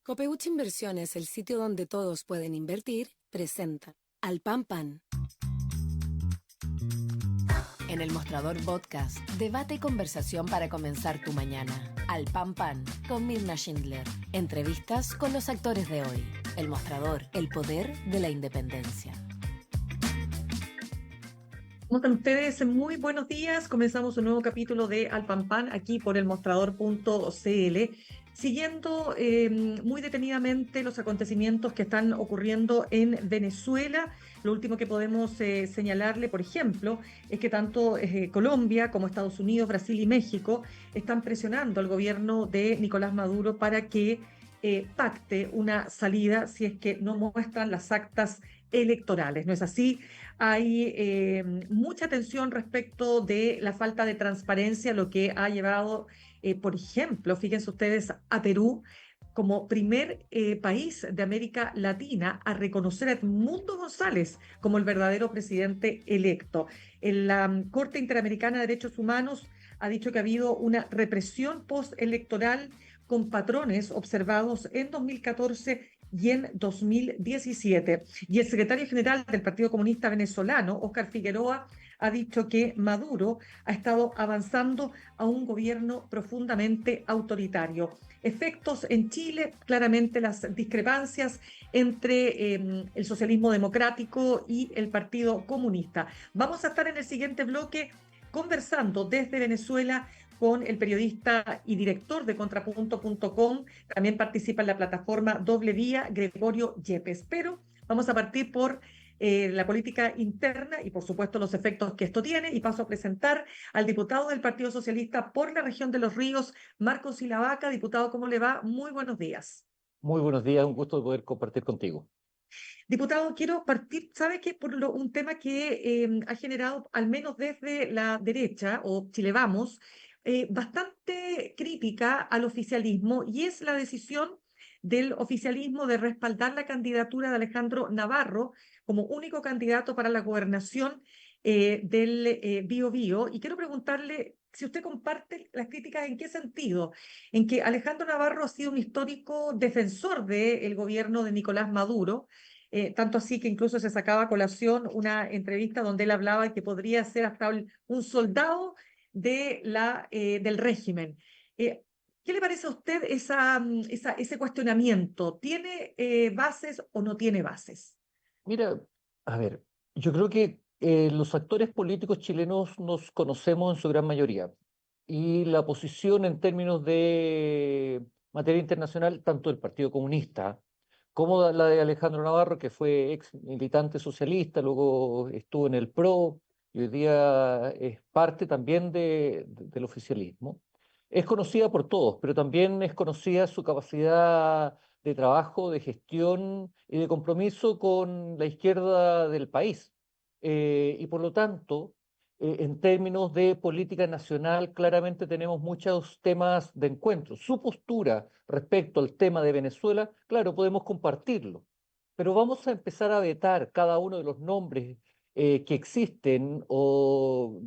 Copeuch Inversiones, el sitio donde todos pueden invertir, presenta Al Pan Pan. En el Mostrador Podcast, debate y conversación para comenzar tu mañana. Al Pan Pan, con Mirna Schindler. Entrevistas con los actores de hoy. El Mostrador, el poder de la independencia. ¿Cómo están ustedes? Muy buenos días. Comenzamos un nuevo capítulo de Al Pan Pan aquí por elmostrador.cl, siguiendo muy detenidamente los acontecimientos que están ocurriendo en Venezuela. Lo último que podemos señalarle, por ejemplo, es que tanto Colombia como Estados Unidos, Brasil y México están presionando al gobierno de Nicolás Maduro para que pacte una salida si es que no muestran las actas electorales. ¿No es así? Hay mucha tensión respecto de la falta de transparencia, lo que ha llevado, por ejemplo, fíjense ustedes, a Perú como primer país de América Latina a reconocer a Edmundo González como el verdadero presidente electo. La Corte Interamericana de Derechos Humanos ha dicho que ha habido una represión postelectoral con patrones observados en 2014 y en 2017. Y el secretario general del Partido Comunista Venezolano, Óscar Figueroa, ha dicho que Maduro ha estado avanzando a un gobierno profundamente autoritario. Efectos en Chile, claramente las discrepancias entre el socialismo democrático y el Partido Comunista. Vamos a estar en el siguiente bloque conversando desde Venezuela con el periodista y director de Contrapunto.com. También participa en la plataforma Doble Vía, Gregorio Yepes. Pero vamos a partir por la política interna y, por supuesto, los efectos que esto tiene. Y paso a presentar al diputado del Partido Socialista por la región de Los Ríos, Marcos Silavaca. Diputado, ¿cómo le va? Muy buenos días. Muy buenos días, un gusto de poder compartir contigo. Diputado, quiero partir, ¿sabe qué? Por un tema que ha generado, al menos desde la derecha, o Chile Vamos, bastante crítica al oficialismo, y es la decisión del oficialismo de respaldar la candidatura de Alejandro Navarro como único candidato para la gobernación del Biobío. Y quiero preguntarle si usted comparte las críticas, ¿en qué sentido? En que Alejandro Navarro ha sido un histórico defensor del gobierno de Nicolás Maduro. Tanto así que incluso se sacaba a colación una entrevista donde él hablaba de que podría ser hasta un soldado del régimen. ¿Qué le parece a usted ese cuestionamiento? ¿Tiene bases o no tiene bases? Mira, a ver, yo creo que los actores políticos chilenos nos conocemos en su gran mayoría y la posición en términos de materia internacional, tanto del Partido Comunista como la de Alejandro Navarro, que fue ex militante socialista, luego estuvo en el PRO y hoy día es parte también del oficialismo. Es conocida por todos, pero también es conocida su capacidad de trabajo, de gestión y de compromiso con la izquierda del país. Y por lo tanto, en términos de política nacional, claramente tenemos muchos temas de encuentro. Su postura respecto al tema de Venezuela, claro, podemos compartirlo, pero vamos a empezar a vetar cada uno de los nombres que existen o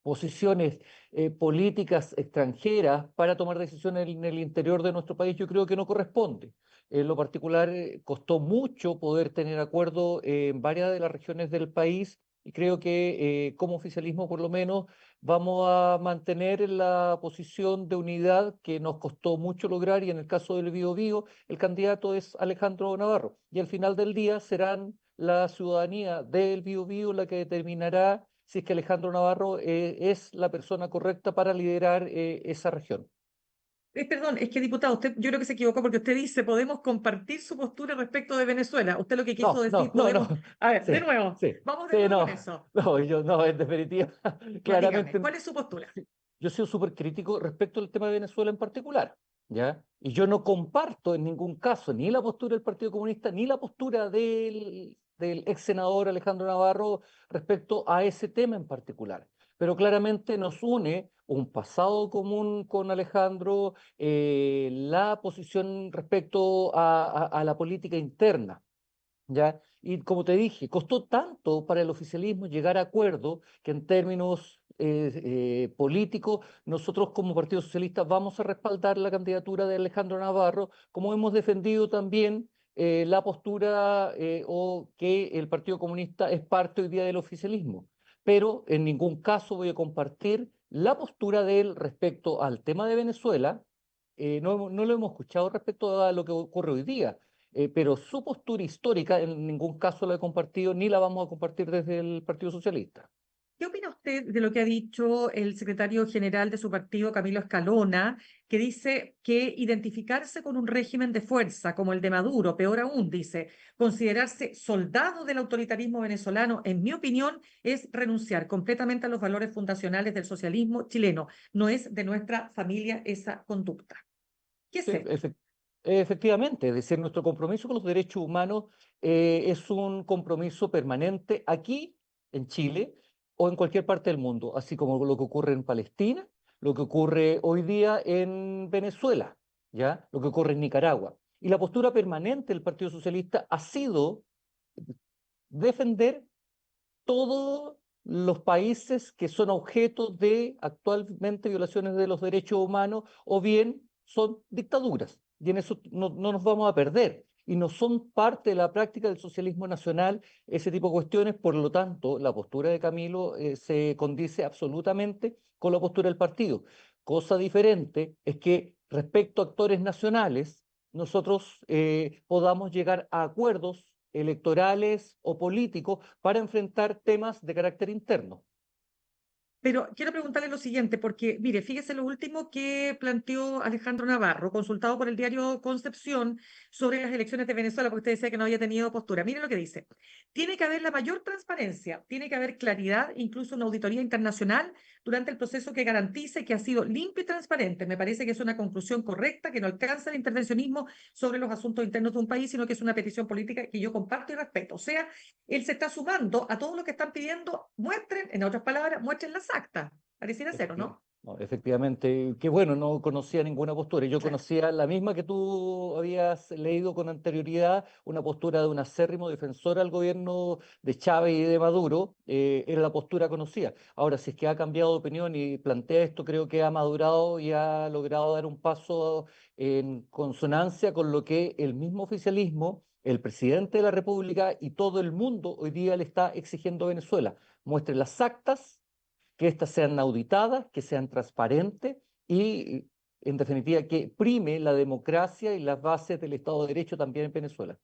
posiciones políticas extranjeras para tomar decisiones en el interior de nuestro país. Yo creo que no corresponde. En lo particular, costó mucho poder tener acuerdo en varias de las regiones del país y creo que como oficialismo por lo menos vamos a mantener la posición de unidad que nos costó mucho lograr, y en el caso del Biobío el candidato es Alejandro Navarro y al final del día serán la ciudadanía del Biobío la que determinará si es que Alejandro Navarro es la persona correcta para liderar esa región. Perdón, es que diputado, usted yo creo que se equivocó porque usted dice podemos compartir su postura respecto de Venezuela. Usted lo que quiso No, decir, no, no, no. podemos. A ver, de Sí, nuevo, sí, vamos de sí, nuevo con no. eso. No, yo no, en definitiva, Dígame, claramente ¿cuál es su postura? sí, yo he sido súper crítico respecto al tema de Venezuela en particular, ¿ya? Y yo no comparto en ningún caso ni la postura del Partido Comunista ni la postura del ex senador Alejandro Navarro respecto a ese tema en particular. Pero claramente nos une un pasado común con Alejandro, la posición respecto a la política interna. ¿Ya? Y como te dije, costó tanto para el oficialismo llegar a acuerdo que en términos político, nosotros como Partido Socialista vamos a respaldar la candidatura de Alejandro Navarro, como hemos defendido también la postura o que el Partido Comunista es parte hoy día del oficialismo. Pero en ningún caso voy a compartir la postura de él respecto al tema de Venezuela. No lo hemos escuchado respecto a lo que ocurre hoy día, pero su postura histórica en ningún caso la he compartido ni la vamos a compartir desde el Partido Socialista. ¿Qué opina usted de lo que ha dicho el secretario general de su partido, Camilo Escalona, que dice que identificarse con un régimen de fuerza como el de Maduro, peor aún, dice, considerarse soldado del autoritarismo venezolano, en mi opinión, es renunciar completamente a los valores fundacionales del socialismo chileno? No es de nuestra familia esa conducta. ¿Qué es Sí, esto? efectivamente, es decir, nuestro compromiso con los derechos humanos es un compromiso permanente aquí en Chile o en cualquier parte del mundo, así como lo que ocurre en Palestina, lo que ocurre hoy día en Venezuela, ¿ya? Lo que ocurre en Nicaragua. Y la postura permanente del Partido Socialista ha sido defender todos los países que son objeto de actualmente violaciones de los derechos humanos o bien son dictaduras. Y en eso no nos vamos a perder. Y no son parte de la práctica del socialismo nacional ese tipo de cuestiones. Por lo tanto, la postura de Camilo se condice absolutamente con la postura del partido. Cosa diferente es que respecto a actores nacionales, nosotros podamos llegar a acuerdos electorales o políticos para enfrentar temas de carácter interno. Pero quiero preguntarle lo siguiente, porque mire, fíjese lo último que planteó Alejandro Navarro, consultado por el diario Concepción sobre las elecciones de Venezuela, porque usted decía que no había tenido postura. Mire lo que dice. Tiene que haber la mayor transparencia, tiene que haber claridad, incluso una auditoría internacional durante el proceso que garantice que ha sido limpio y transparente. Me parece que es una conclusión correcta, que no alcanza el intervencionismo sobre los asuntos internos de un país, sino que es una petición política que yo comparto y respeto. O sea, él se está sumando a todo lo que están pidiendo, muestren, en otras palabras, muestren las actas. Pareciera ser, ¿o no? No, efectivamente, que bueno, no conocía ninguna postura. Yo Claro. conocía la misma que tú habías leído con anterioridad, una postura de un acérrimo defensor al gobierno de Chávez y de Maduro, era la postura conocida. Ahora, si es que ha cambiado de opinión y plantea esto, creo que ha madurado y ha logrado dar un paso en consonancia con lo que el mismo oficialismo, el presidente de la República y todo el mundo hoy día le está exigiendo a Venezuela. Muestre las actas, que éstas sean auditadas, que sean transparentes y, en definitiva, que prime la democracia y las bases del Estado de Derecho también en Venezuela.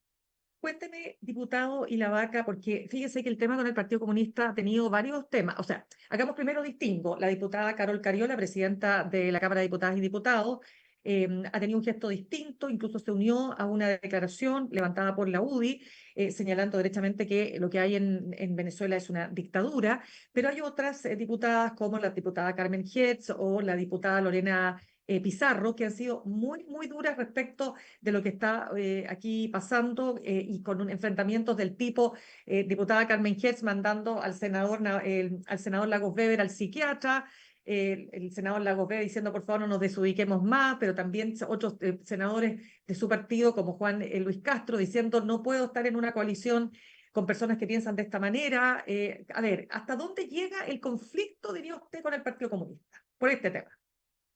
Cuénteme, diputado y la vaca, porque fíjese que el tema con el Partido Comunista ha tenido varios temas. O sea, hagamos primero distingo. La diputada Carol Cariola, presidenta de la Cámara de Diputadas y Diputados, ha tenido un gesto distinto, incluso se unió a una declaración levantada por la UDI, señalando derechamente que lo que hay en Venezuela es una dictadura, pero hay otras diputadas como la diputada Carmen Hetz o la diputada Lorena Pizarro, que han sido muy, muy duras respecto de lo que está aquí pasando y con un enfrentamiento del tipo, diputada Carmen Hetz mandando al senador Lagos Weber al psiquiatra, el senador Lagos Weber diciendo por favor no nos desubiquemos más, pero también otros senadores de su partido como Juan Luis Castro diciendo no puedo estar en una coalición con personas que piensan de esta manera. A ver, ¿hasta dónde llega el conflicto, diría usted, con el Partido Comunista por este tema?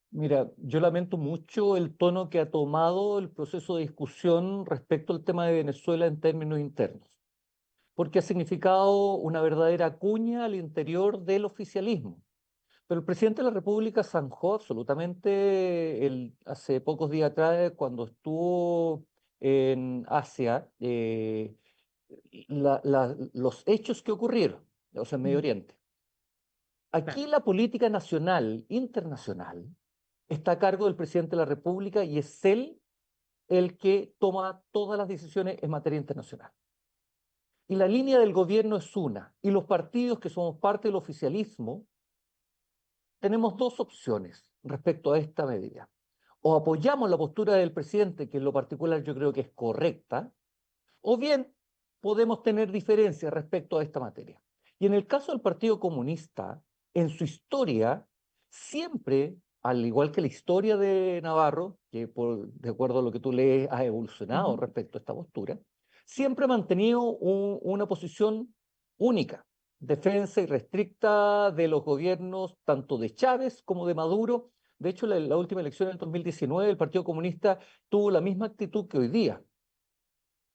Mira, yo lamento mucho el tono que ha tomado el proceso de discusión respecto al tema de Venezuela en términos internos, porque ha significado una verdadera cuña al interior del oficialismo. Pero el presidente de la República zanjó absolutamente hace pocos días atrás, cuando estuvo en Asia, los hechos que ocurrieron, o sea, en Medio Mm, Oriente. claro. Aquí la política nacional, internacional, está a cargo del presidente de la República y es él el que toma todas las decisiones en materia internacional. Y la línea del gobierno es una, y los partidos que somos parte del oficialismo tenemos dos opciones respecto a esta medida. O apoyamos la postura del presidente, que en lo particular yo creo que es correcta, o bien podemos tener diferencias respecto a esta materia. Y en el caso del Partido Comunista, en su historia, siempre, al igual que la historia de Navarro, que de acuerdo a lo que tú lees ha evolucionado Ujú. respecto a esta postura, siempre ha mantenido una posición única. defensa irrestricta de los gobiernos tanto de Chávez como de Maduro. De hecho, la última elección en el 2019, el Partido Comunista tuvo la misma actitud que hoy día.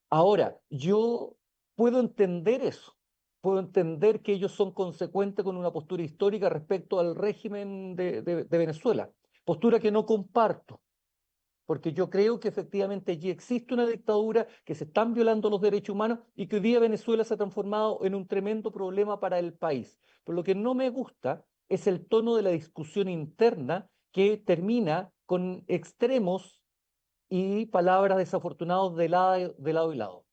Ahora, yo puedo entender eso, puedo entender que ellos son consecuentes con una postura histórica respecto al régimen de Venezuela, postura que no comparto, porque yo creo que efectivamente allí existe una dictadura, que se están violando los derechos humanos y que hoy día Venezuela se ha transformado en un tremendo problema para el país. Pero lo que no me gusta es el tono de la discusión interna que termina con extremos y palabras desafortunadas de lado y lado.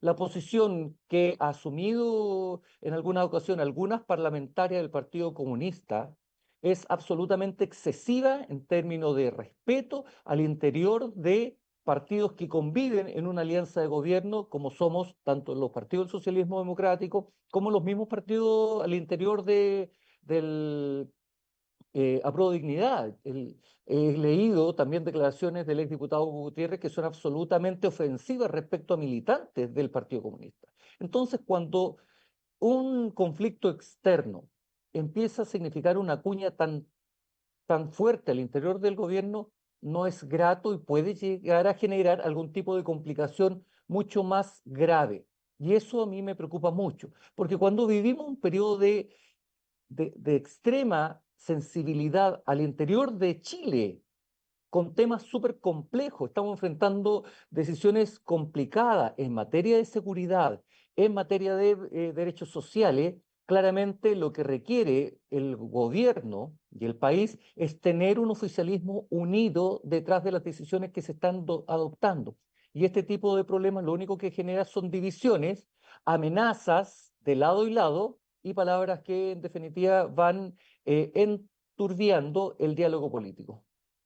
La posición que ha asumido en alguna ocasión algunas parlamentarias del Partido Comunista es absolutamente excesiva en términos de respeto al interior de partidos que conviven en una alianza de gobierno, como somos tanto los partidos del socialismo democrático como los mismos partidos al interior del Apruebo Dignidad. He leído también declaraciones del exdiputado Hugo Gutiérrez que son absolutamente ofensivas respecto a militantes del Partido Comunista. Entonces, cuando un conflicto externo empieza a significar una cuña tan fuerte al interior del gobierno, no es grato y puede llegar a generar algún tipo de complicación mucho más grave. Y eso a mí me preocupa mucho, porque cuando vivimos un periodo de extrema sensibilidad al interior de Chile, con temas súper complejos. Estamos enfrentando decisiones complicadas en materia de seguridad, en materia de derechos sociales. Claramente lo que requiere el gobierno y el país es tener un oficialismo unido detrás de las decisiones que se están adoptando. Y este tipo de problemas lo único que genera son divisiones, amenazas de lado y lado y palabras que en definitiva van enturbiando el diálogo político.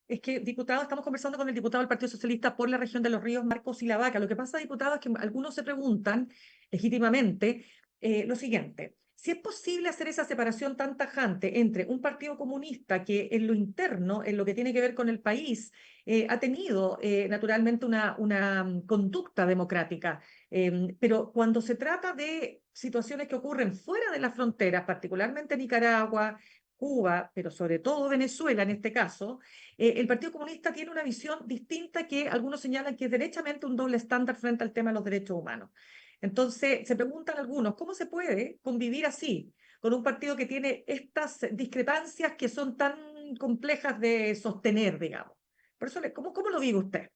Es que, diputado, estamos conversando con el diputado del Partido Socialista por la región de Los Ríos, Marcos Ilavaca. Lo que pasa, diputado, es que algunos se preguntan legítimamente lo siguiente. Si es posible hacer esa separación tan tajante entre un partido comunista que en lo interno, en lo que tiene que ver con el país, ha tenido naturalmente una conducta democrática, pero cuando se trata de situaciones que ocurren fuera de las fronteras, particularmente Nicaragua, Cuba, pero sobre todo Venezuela en este caso, el Partido Comunista tiene una visión distinta que algunos señalan que es derechamente un doble estándar frente al tema de los derechos humanos. Entonces, se preguntan algunos, ¿cómo se puede convivir así con un partido que tiene estas discrepancias que son tan complejas de sostener, digamos? Por eso, ¿cómo lo vive usted?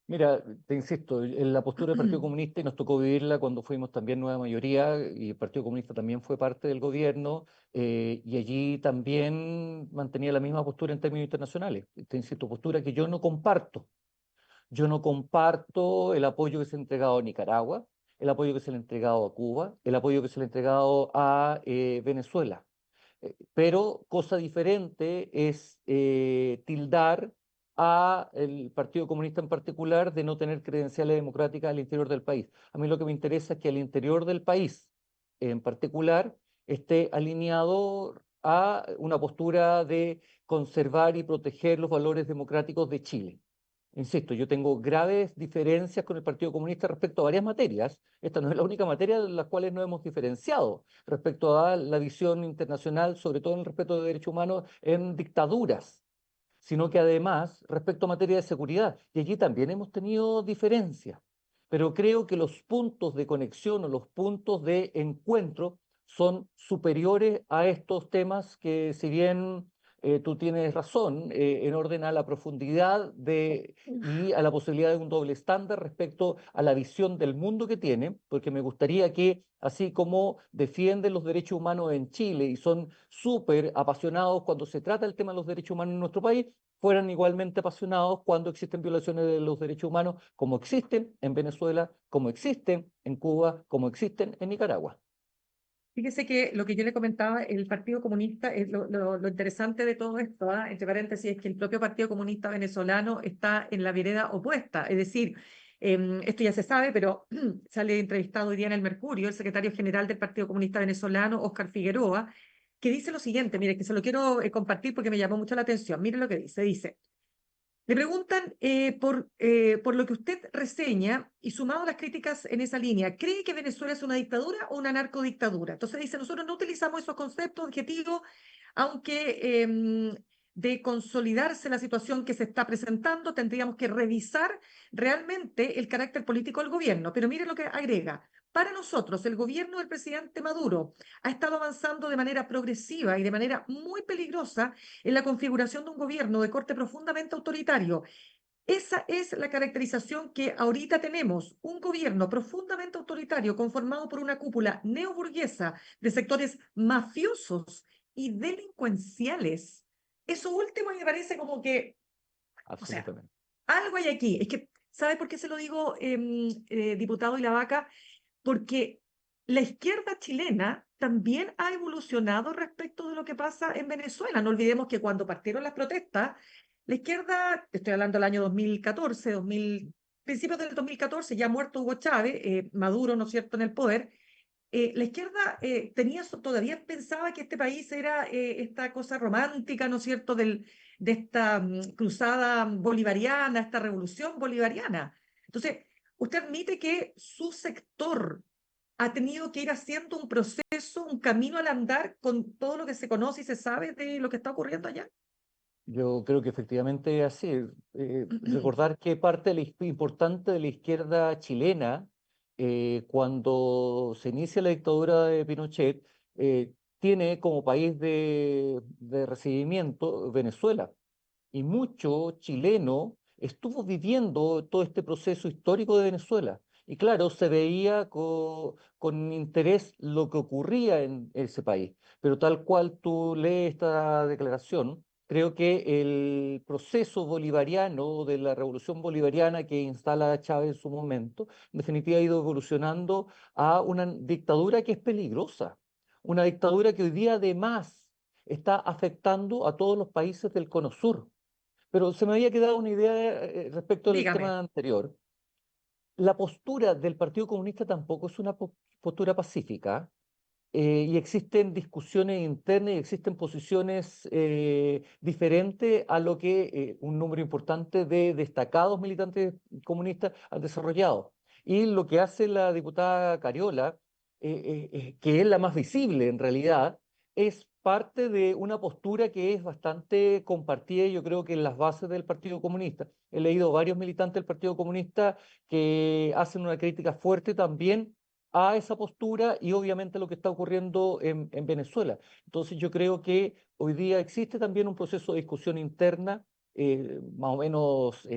Mira, te insisto, en la postura del Partido Comunista, y nos tocó vivirla cuando fuimos también nueva mayoría, y el Partido Comunista también fue parte del gobierno, y allí también mantenía la misma postura en términos internacionales. Te insisto, postura que yo no comparto. Yo no comparto el apoyo que se ha entregado a Nicaragua, el apoyo que se le ha entregado a Cuba, el apoyo que se le ha entregado a Venezuela. Pero cosa diferente es tildar a el Partido Comunista en particular de no tener credenciales democráticas al interior del país. A mí lo que me interesa es que al interior del país en particular esté alineado a una postura de conservar y proteger los valores democráticos de Chile. Insisto, yo tengo graves diferencias con el Partido Comunista respecto a varias materias. Esta no es la única materia en las cuales no hemos diferenciado respecto a la visión internacional, sobre todo en el respeto de derechos humanos en dictaduras, sino que además respecto a materia de seguridad. Y allí también hemos tenido diferencias. Pero creo que los puntos de conexión o los puntos de encuentro son superiores a estos temas que, si bien tú tienes razón, en orden a la profundidad y a la posibilidad de un doble estándar respecto a la visión del mundo que tiene, porque me gustaría que, así como defienden los derechos humanos en Chile y son súper apasionados cuando se trata el tema de los derechos humanos en nuestro país, fueran igualmente apasionados cuando existen violaciones de los derechos humanos, como existen en Venezuela, como existen en Cuba, como existen en Nicaragua. Fíjese que lo que yo le comentaba, el Partido Comunista, es lo interesante de todo esto, entre paréntesis, es que el propio Partido Comunista venezolano está en la vereda opuesta. Es decir, esto ya se sabe, pero sale entrevistado hoy día en el Mercurio el secretario general del Partido Comunista venezolano, Óscar Figueroa, que dice lo siguiente, mire, que se lo quiero compartir porque me llamó mucho la atención. Mire lo que dice. Dice, Le preguntan por lo que usted reseña y sumado a las críticas en esa línea, ¿cree que Venezuela es una dictadura o una narcodictadura? Entonces dice, nosotros no utilizamos esos conceptos adjetivos, aunque de consolidarse la situación que se está presentando, tendríamos que revisar realmente el carácter político del gobierno. Pero mire lo que agrega. Para nosotros, el gobierno del presidente Maduro ha estado avanzando de manera progresiva y de manera muy peligrosa en la configuración de un gobierno de corte profundamente autoritario. Esa es la caracterización que ahorita tenemos, un gobierno profundamente autoritario conformado por una cúpula neoburguesa de sectores mafiosos y delincuenciales. Eso último me parece como que, o sea, Absolutamente. algo hay aquí. Es que, ¿sabe por qué se lo digo, diputado y la vaca? Porque la izquierda chilena también ha evolucionado respecto de lo que pasa en Venezuela. No olvidemos que cuando partieron las protestas, la izquierda, estoy hablando del año 2014, 2000, principios del 2014, ya muerto Hugo Chávez, Maduro, ¿no es cierto?, en el poder, la izquierda todavía pensaba que este país era esta cosa romántica, ¿no es cierto?, de esta cruzada bolivariana, esta revolución bolivariana. Entonces, usted admite que su sector ha tenido que ir haciendo un proceso, un camino al andar con todo lo que se conoce y se sabe de lo que está ocurriendo allá. Yo creo que efectivamente es así. Recordar que parte importante de la izquierda chilena, cuando se inicia la dictadura de Pinochet, tiene como país de recibimiento Venezuela. Y mucho chileno estuvo viviendo todo este proceso histórico de Venezuela. Y claro, se veía con interés lo que ocurría en ese país. Pero tal cual tú lees esta declaración, creo que el proceso bolivariano de la revolución bolivariana que instala Chávez en su momento, en definitiva ha ido evolucionando a una dictadura que es peligrosa. Una dictadura que hoy día además está afectando a todos los países del Cono Sur. Pero se me había quedado una idea respecto del Dígame. tema anterior. La postura del Partido Comunista tampoco es una postura pacífica, y existen discusiones internas y existen posiciones diferentes a lo que un número importante de destacados militantes comunistas han desarrollado. Y lo que hace la diputada Cariola, que es la más visible en realidad, es parte de una postura que es bastante compartida, yo creo que en las bases del Partido Comunista. He leído varios militantes del Partido Comunista que hacen una crítica fuerte también a esa postura y obviamente lo que está ocurriendo en Venezuela. Entonces yo creo que hoy día existe también un proceso de discusión interna más o menos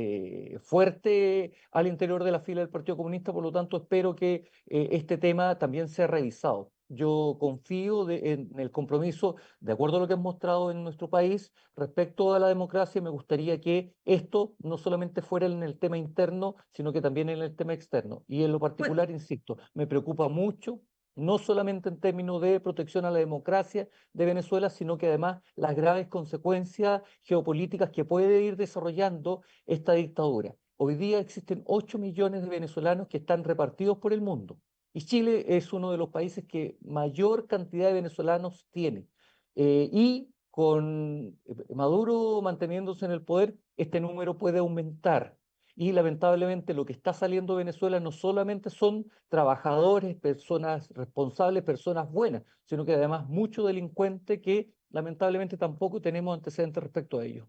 fuerte al interior de la fila del Partido Comunista, por lo tanto espero que este tema también sea revisado. Yo confío en el compromiso, de acuerdo a lo que han mostrado en nuestro país, respecto a la democracia. Me gustaría que esto no solamente fuera en el tema interno, sino que también en el tema externo. Y en lo Bueno, particular, insisto, me preocupa mucho, no solamente en términos de protección a la democracia de Venezuela, sino que además las graves consecuencias geopolíticas que puede ir desarrollando esta dictadura. Hoy día existen 8 millones de venezolanos que están repartidos por el mundo. Y Chile es uno de los países que mayor cantidad de venezolanos tiene. Y con Maduro manteniéndose en el poder, este número puede aumentar. Y lamentablemente lo que está saliendo de Venezuela no solamente son trabajadores, personas responsables, personas buenas, sino que además mucho delincuente que lamentablemente tampoco tenemos antecedentes respecto a ello.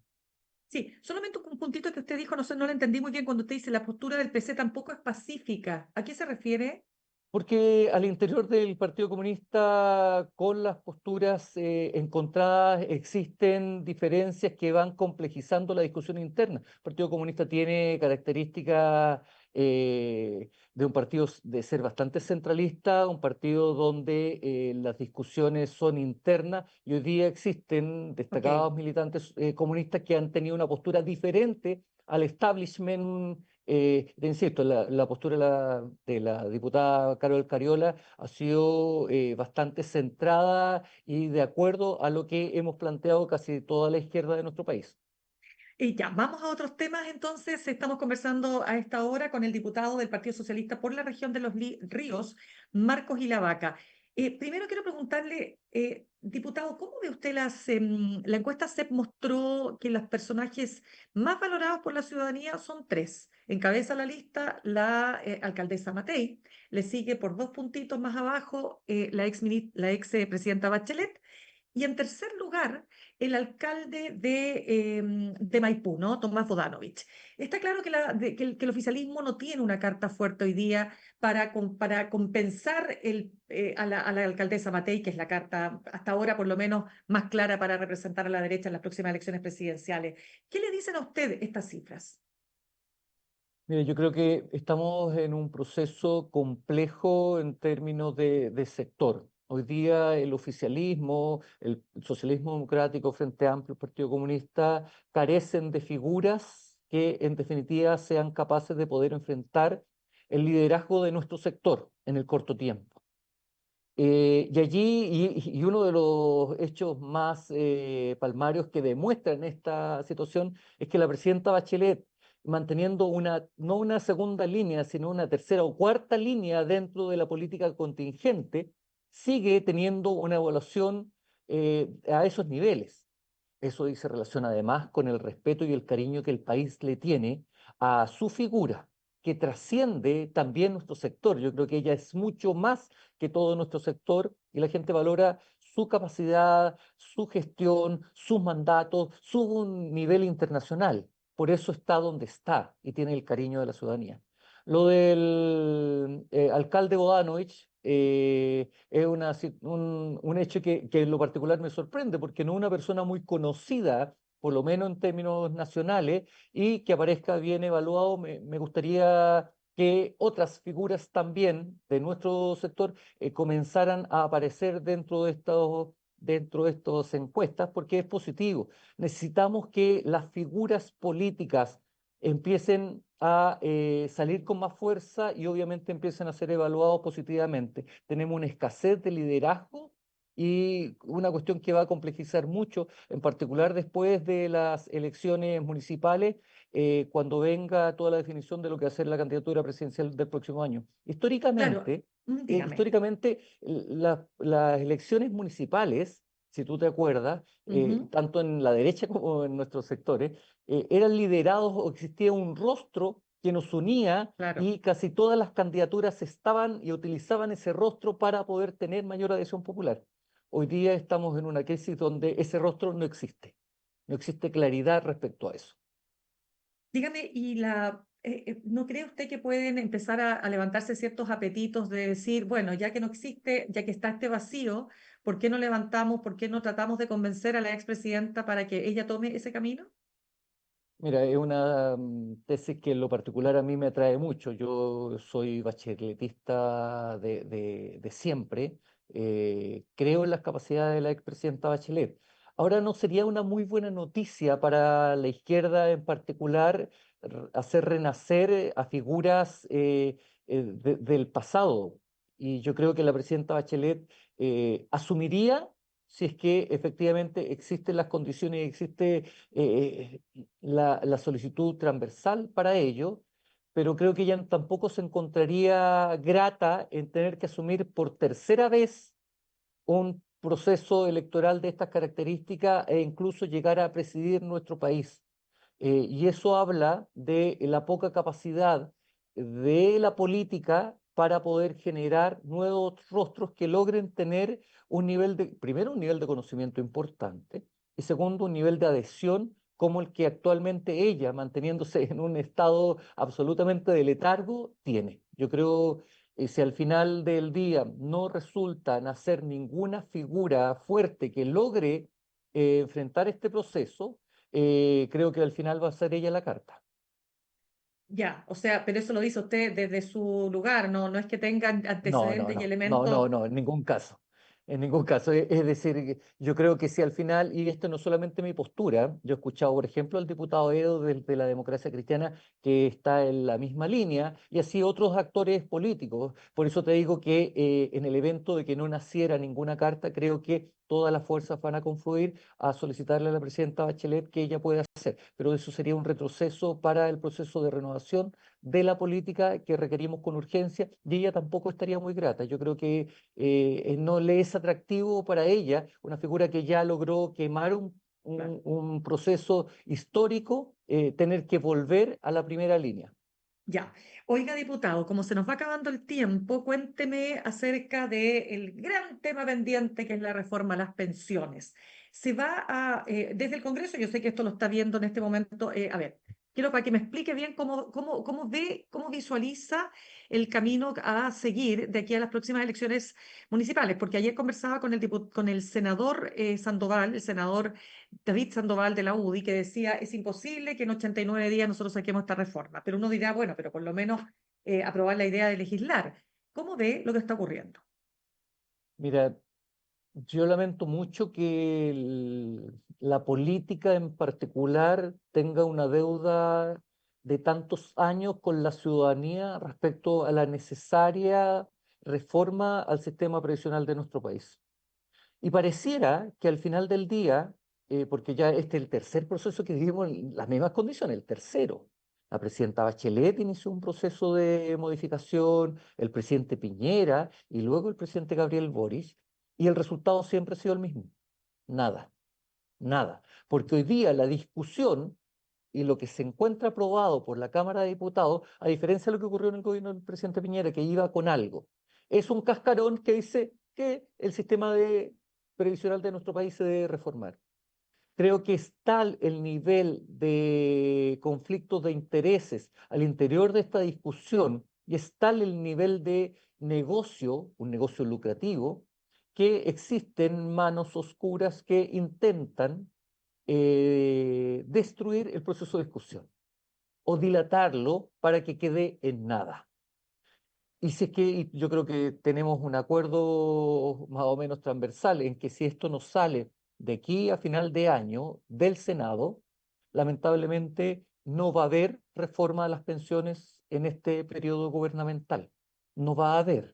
sí, solamente un puntito que usted dijo, no sé, no lo entendí muy bien cuando usted dice la postura del PC tampoco es pacífica. ¿A qué se refiere? Porque al interior del Partido Comunista, con las posturas encontradas, existen diferencias que van complejizando la discusión interna. El Partido Comunista tiene características de un partido de ser bastante centralista, un partido donde las discusiones son internas y hoy día existen Ok. destacados militantes comunistas que han tenido una postura diferente al establishment. Insisto, la postura de la diputada Carol Cariola ha sido bastante centrada y de acuerdo a lo que hemos planteado casi toda la izquierda de nuestro país. Y ya, vamos a otros temas entonces. Estamos conversando a esta hora con el diputado del Partido Socialista por la región de los Ríos, Marcos Ilavaca. Primero quiero preguntarle, diputado, ¿cómo ve usted la encuesta CEP mostró que los personajes más valorados por la ciudadanía son tres? Encabeza la lista la alcaldesa Matei, le sigue por 2 puntitos más abajo la ex presidenta Bachelet, y en tercer lugar, el alcalde de Maipú, ¿no? Tomás Bodanovich. Está claro que el oficialismo no tiene una carta fuerte hoy día para compensar a la alcaldesa Matei, que es la carta hasta ahora por lo menos más clara para representar a la derecha en las próximas elecciones presidenciales. ¿Qué le dicen a usted estas cifras? Mire, yo creo que estamos en un proceso complejo en términos de sector. Hoy día el oficialismo, el socialismo democrático, Frente Amplio, el Partido Comunista, carecen de figuras que en definitiva sean capaces de poder enfrentar el liderazgo de nuestro sector en el corto tiempo. Y allí, y uno de los hechos más palmarios que demuestran esta situación es que la presidenta Bachelet, manteniendo no una segunda línea, sino una tercera o cuarta línea dentro de la política contingente, sigue teniendo una evaluación a esos niveles. Eso se relaciona además con el respeto y el cariño que el país le tiene a su figura, que trasciende también nuestro sector. Yo creo que ella es mucho más que todo nuestro sector y la gente valora su capacidad, su gestión, sus mandatos, su nivel internacional. Por eso está donde está y tiene el cariño de la ciudadanía. Lo del alcalde Bodanovich es un hecho que en lo particular me sorprende, porque no es una persona muy conocida, por lo menos en términos nacionales, y que aparezca bien evaluado. Me gustaría que otras figuras también de nuestro sector comenzaran a aparecer dentro de estas encuestas, porque es positivo. Necesitamos que las figuras políticas empiecen a salir con más fuerza y obviamente empiecen a ser evaluados positivamente. Tenemos una escasez de liderazgo y una cuestión que va a complejizar mucho, en particular después de las elecciones municipales, cuando venga toda la definición de lo que va a ser la candidatura presidencial del próximo año. Claro, dígame. Históricamente las elecciones municipales, si tú te acuerdas, Ujú, tanto en la derecha como en nuestros sectores, eran liderados o existía un rostro que nos unía claro. y casi todas las candidaturas estaban y utilizaban ese rostro para poder tener mayor adhesión popular. Hoy día estamos en una crisis donde ese rostro no existe. No existe claridad respecto a eso. Dígame, ¿no cree usted que pueden empezar a levantarse ciertos apetitos de decir, bueno, ya que no existe, ya que está este vacío, ¿por qué no levantamos, por qué no tratamos de convencer a la expresidenta para que ella tome ese camino? Mira, es una tesis que en lo particular a mí me atrae mucho. Yo soy bacheletista de siempre. Creo en las capacidades de la expresidenta Bachelet. Ahora, ¿no sería una muy buena noticia para la izquierda en particular hacer renacer a figuras del pasado? Y yo creo que la presidenta Bachelet asumiría si es que efectivamente existen las condiciones y existe la solicitud transversal para ello, pero creo que ella tampoco se encontraría grata en tener que asumir por tercera vez un proceso electoral de estas características e incluso llegar a presidir nuestro país. Y eso habla de la poca capacidad de la política para poder generar nuevos rostros que logren tener primero, un nivel de conocimiento importante y segundo, un nivel de adhesión como el que actualmente ella, manteniéndose en un estado absolutamente de letargo, tiene. Yo creo si al final del día no resulta nacer ninguna figura fuerte que logre enfrentar este proceso, creo que al final va a ser ella la carta. Ya, o sea, pero eso lo dice usted desde su lugar, no, no es que tengan No, no, antecedentes y no, no, no, elementos. no, en ningún caso. En ningún caso. Es decir, yo creo que si al final, y esto no es solamente mi postura, yo he escuchado, por ejemplo, al diputado Edo de la Democracia Cristiana que está en la misma línea, y así otros actores políticos. Por eso te digo que en el evento de que no naciera ninguna carta, creo que todas las fuerzas van a confluir a solicitarle a la presidenta Bachelet que ella pueda hacer. Pero eso sería un retroceso para el proceso de renovación de la política que requerimos con urgencia, y ella tampoco estaría muy grata. Yo creo que no le es atractivo para ella, una figura que ya logró quemar Claro. un proceso histórico, tener que volver a la primera línea. Ya. Oiga, diputado, como se nos va acabando el tiempo, cuénteme acerca del gran tema pendiente que es la reforma a las pensiones. Se va desde el Congreso, yo sé que esto lo está viendo en este momento, a ver, quiero para que me explique bien cómo ve, cómo visualiza el camino a seguir de aquí a las próximas elecciones municipales, porque ayer conversaba con con el senador Sandoval, el senador David Sandoval de la UDI, que decía, es imposible que en 89 días nosotros saquemos esta reforma, pero uno dirá, bueno, pero por lo menos aprobar la idea de legislar. ¿Cómo ve lo que está ocurriendo? Mira, yo lamento mucho que la política en particular tenga una deuda de tantos años con la ciudadanía respecto a la necesaria reforma al sistema previsional de nuestro país. Y pareciera que al final del día, porque ya este es el tercer proceso que vivimos en las mismas condiciones, el tercero. La presidenta Bachelet inició un proceso de modificación, el presidente Piñera y luego el presidente Gabriel Boric, y el resultado siempre ha sido el mismo. Nada, nada. Porque hoy día la discusión y lo que se encuentra aprobado por la Cámara de Diputados, a diferencia de lo que ocurrió en el gobierno del presidente Piñera, que iba con algo, es un cascarón que dice que el sistema previsional de nuestro país se debe reformar. Creo que es tal el nivel de conflictos de intereses al interior de esta discusión y es tal el nivel de negocio, un negocio lucrativo, que existen manos oscuras que intentan destruir el proceso de discusión o dilatarlo para que quede en nada. Y si es que yo creo que tenemos un acuerdo más o menos transversal en que si esto no sale de aquí a final de año del Senado, lamentablemente no va a haber reforma a las pensiones en este periodo gubernamental. No va a haber.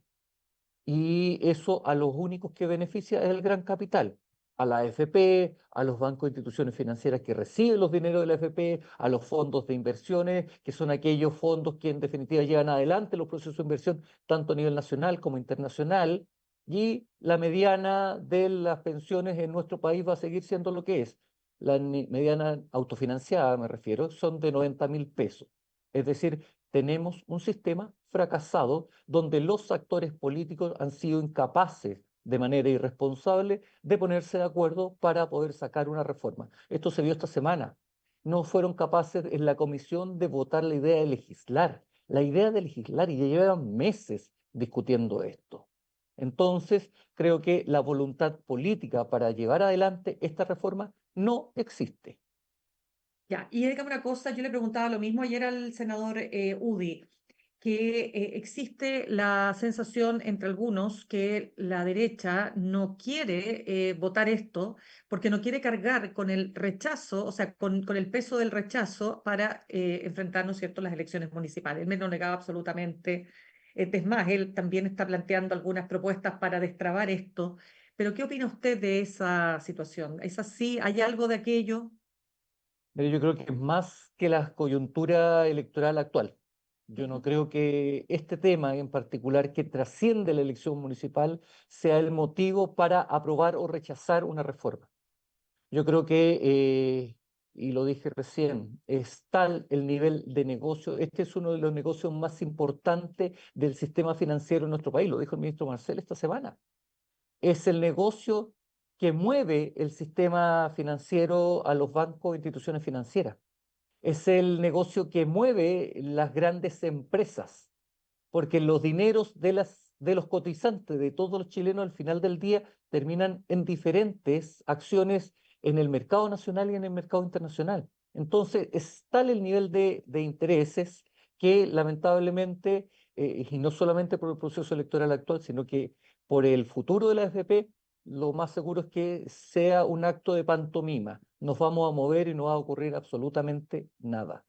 Y eso a los únicos que beneficia es el gran capital, a la AFP, a los bancos e instituciones financieras que reciben los dineros de la AFP, a los fondos de inversiones, que son aquellos fondos que en definitiva llevan adelante los procesos de inversión tanto a nivel nacional como internacional, y la mediana de las pensiones en nuestro país va a seguir siendo lo que es. La mediana autofinanciada, me refiero, son de 90.000 pesos. Es decir, tenemos un sistema fracasado donde los actores políticos han sido incapaces de manera irresponsable de ponerse de acuerdo para poder sacar una reforma. Esto se vio esta semana. No fueron capaces en la comisión de votar la idea de legislar. La idea de legislar, y ya llevan meses discutiendo esto. Entonces, creo que la voluntad política para llevar adelante esta reforma no existe. Ya, y dígame una cosa, yo le preguntaba lo mismo ayer al senador UDI, que existe la sensación entre algunos que la derecha no quiere votar esto porque no quiere cargar con el rechazo, o sea, con el peso del rechazo para enfrentar, ¿no es cierto?, las elecciones municipales. Él me lo negaba absolutamente. Es más, él también está planteando algunas propuestas para destrabar esto. Pero, ¿qué opina usted de esa situación? ¿Es así? ¿Hay algo de aquello? Mire, yo creo que es más que la coyuntura electoral actual. Yo no Ujú. creo que este tema en particular que trasciende la elección municipal sea el motivo para aprobar o rechazar una reforma. Yo creo que, y lo dije recién, es tal el nivel de negocio, este es uno de los negocios más importantes del sistema financiero en nuestro país, lo dijo el ministro Marcel esta semana. Es el negocio que mueve el sistema financiero a los bancos e instituciones financieras. Es el negocio que mueve las grandes empresas, porque los dineros de los cotizantes, de todos los chilenos al final del día, terminan en diferentes acciones en el mercado nacional y en el mercado internacional. Entonces, es tal el nivel de intereses que lamentablemente, y no solamente por el proceso electoral actual, sino que por el futuro de la AFP, lo más seguro es que sea un acto de pantomima. Nos vamos a mover y no va a ocurrir absolutamente nada.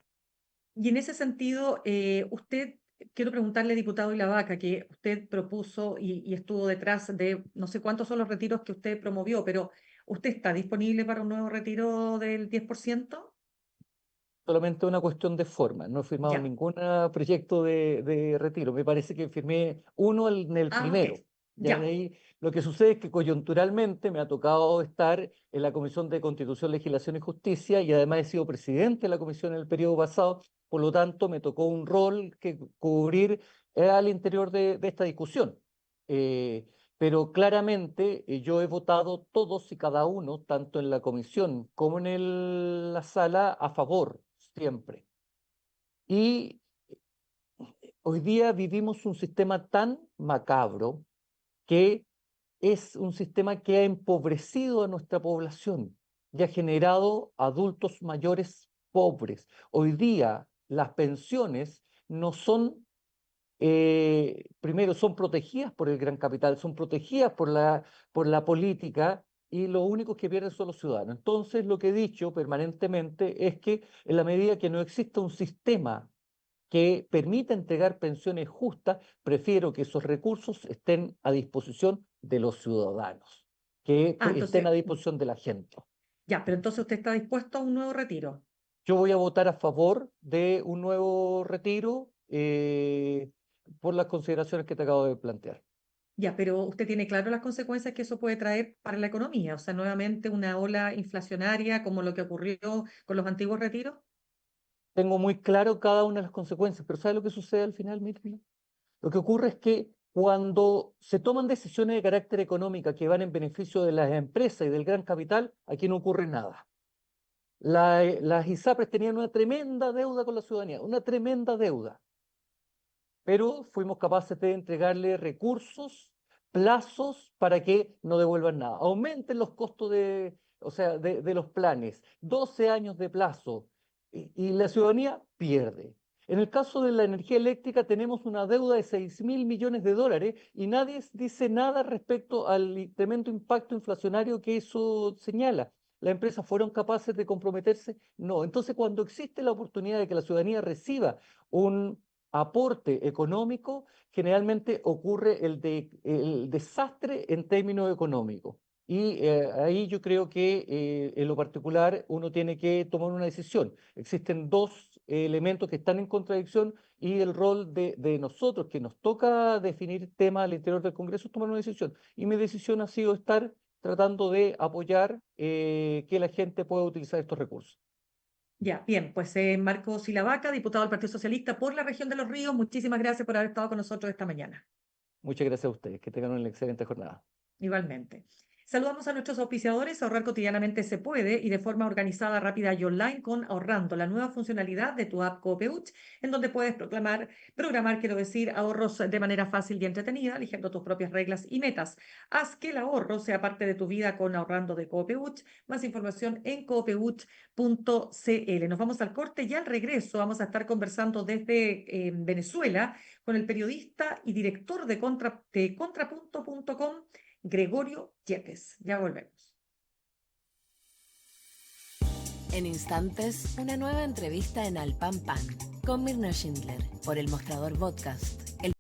Y en ese sentido, quiero preguntarle, diputado Vaca, que usted propuso y estuvo detrás de, no sé cuántos son los retiros que usted promovió, pero ¿usted está disponible para un nuevo retiro del 10%? solamente una cuestión de forma. No he firmado Ya. ningún proyecto de retiro. Me parece que firmé uno en el Ah, ok. primero. Ya de Ya. ahí, lo que sucede es que coyunturalmente me ha tocado estar en la Comisión de Constitución, Legislación y Justicia y además he sido presidente de la comisión en el periodo pasado. Por lo tanto, me tocó un rol que cubrir al interior de esta discusión. Eh, pero claramente yo he votado todos y cada uno, tanto en la comisión como en la sala, a favor, siempre. Y hoy día vivimos un sistema tan macabro que es un sistema que ha empobrecido a nuestra población y ha generado adultos mayores pobres. Hoy día las pensiones no son primero, son protegidas por el gran capital, son protegidas por la política y los únicos que pierden son los ciudadanos. Entonces, lo que he dicho permanentemente es que en la medida que no exista un sistema que permita entregar pensiones justas, prefiero que esos recursos estén a disposición de los ciudadanos, que Ah, estén entonces, a disposición de la gente. ya, pero entonces usted está dispuesto a un nuevo retiro. Yo voy a votar a favor de un nuevo retiro por las consideraciones que te acabo de plantear. Ya, pero usted tiene claro las consecuencias que eso puede traer para la economía, o sea, nuevamente una ola inflacionaria como lo que ocurrió con los antiguos retiros. Tengo muy claro cada una de las consecuencias, pero ¿sabe lo que sucede al final, Mirna? Lo que ocurre es que cuando se toman decisiones de carácter económico que van en beneficio de las empresas y del gran capital, aquí no ocurre nada. Las ISAPRES tenían una tremenda deuda con la ciudadanía, una tremenda deuda, pero fuimos capaces de entregarle recursos, plazos para que no devuelvan nada. Aumenten los costos o sea, de los planes, 12 años de plazo, y la ciudadanía pierde. En el caso de la energía eléctrica tenemos una deuda de 6.000 millones de dólares y nadie dice nada respecto al tremendo impacto inflacionario que eso señala. ¿Las empresas fueron capaces de comprometerse? No. Entonces, cuando existe la oportunidad de que la ciudadanía reciba un aporte económico, generalmente ocurre el desastre en términos económicos. Y ahí yo creo que en lo particular uno tiene que tomar una decisión. Existen dos elementos que están en contradicción y el rol de nosotros, que nos toca definir temas al interior del Congreso, es tomar una decisión. Y mi decisión ha sido estar tratando de apoyar que la gente pueda utilizar estos recursos. Ya, bien, pues Marco Silavaca, diputado del Partido Socialista por la región de Los Ríos, muchísimas gracias por haber estado con nosotros esta mañana. Muchas gracias a ustedes. Que tengan una excelente jornada. Igualmente. Saludamos a nuestros auspiciadores. Ahorrar cotidianamente se puede y de forma organizada, rápida y online con Ahorrando, la nueva funcionalidad de tu app Copeuch, en donde puedes programar, quiero decir, ahorros de manera fácil y entretenida, eligiendo tus propias reglas y metas. Haz que el ahorro sea parte de tu vida con Ahorrando de Copeuch. Más información en copeuch.cl. Nos vamos al corte y al regreso vamos a estar conversando desde Venezuela con el periodista y director de Contrapunto.com, Gregorio Yepes. Ya volvemos. En instantes, una nueva entrevista en Al Pan Pan con Mirna Schindler por El Mostrador Podcast.